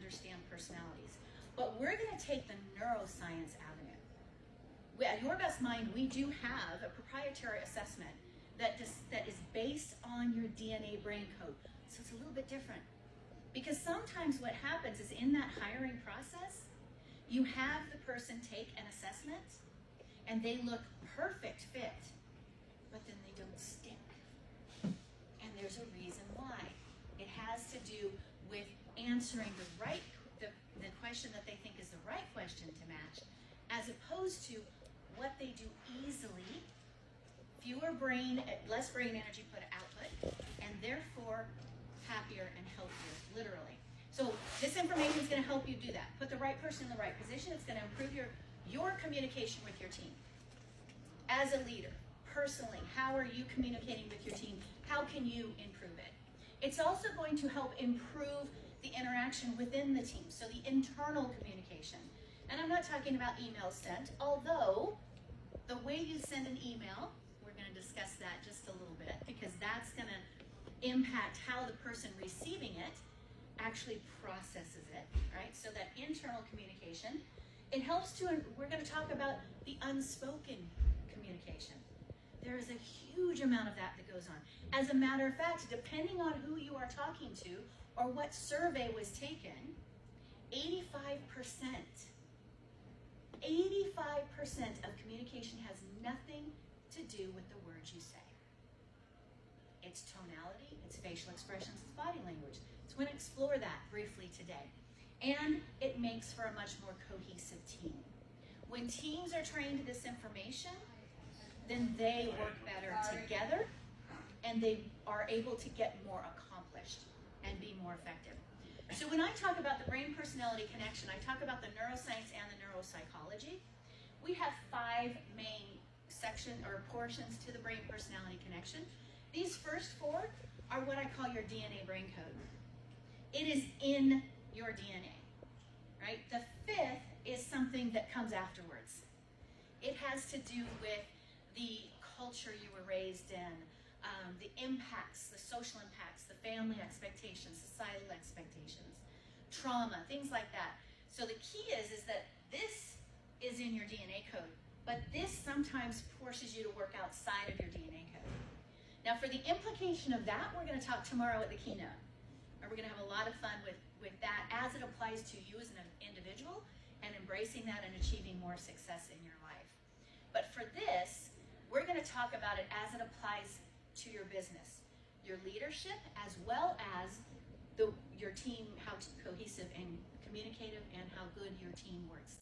understand personalities. But we're going to take the neuroscience avenue. At Your Best Mind, we do have a proprietary assessment that is based on your DNA brain code. So it's a little bit different. Because sometimes what happens is in that hiring process, you have the person take an assessment and they look perfect fit, but then they don't stick. And there's a reason why. It has to do with answering the question that they think is the right question to match, as opposed to what they do easily, less brain energy put output, and therefore happier and healthier, literally. So this information is going to help you do that. Put the right person in the right position. It's going to improve your communication with your team. As a leader, personally, how are you communicating with your team? How can you improve it? It's also going to help improve the interaction within the team, so the internal communication. And I'm not talking about emails sent, although the way you send an email, we're going to discuss that just a little bit, because that's going to impact how the person receiving it actually processes it, right? So that internal communication, it helps to, we're going to talk about the unspoken communication. There is a huge amount of that goes on. As a matter of fact, depending on who you are talking to or what survey was taken, 85% of communication has nothing to do with the words you say. It's tonality, it's facial expressions, it's body language. So we're going to explore that briefly today. And it makes for a much more cohesive team. When teams are trained this information, then they work better together and they are able to get more accomplished and be more effective. So when I talk about the brain-personality connection, I talk about the neuroscience and the neuropsychology. We have 5 main portions to the brain-personality connection. These first 4 are what I call your DNA brain code. It is in your DNA, right? The 5th is something that comes afterwards. It has to do with the culture you were raised in, the impacts, the social impacts, the family expectations, societal expectations, trauma, things like that. So the key is that this is in your DNA code, but this sometimes forces you to work outside of your DNA code. Now for the implication of that, we're going to talk tomorrow at the keynote. And we're going to have a lot of fun with that as it applies to you as an individual and embracing that and achieving more success in your life. But for this, we're going to talk about it as it applies to your business, your leadership, as well as your team, how cohesive and communicative and how good your team works.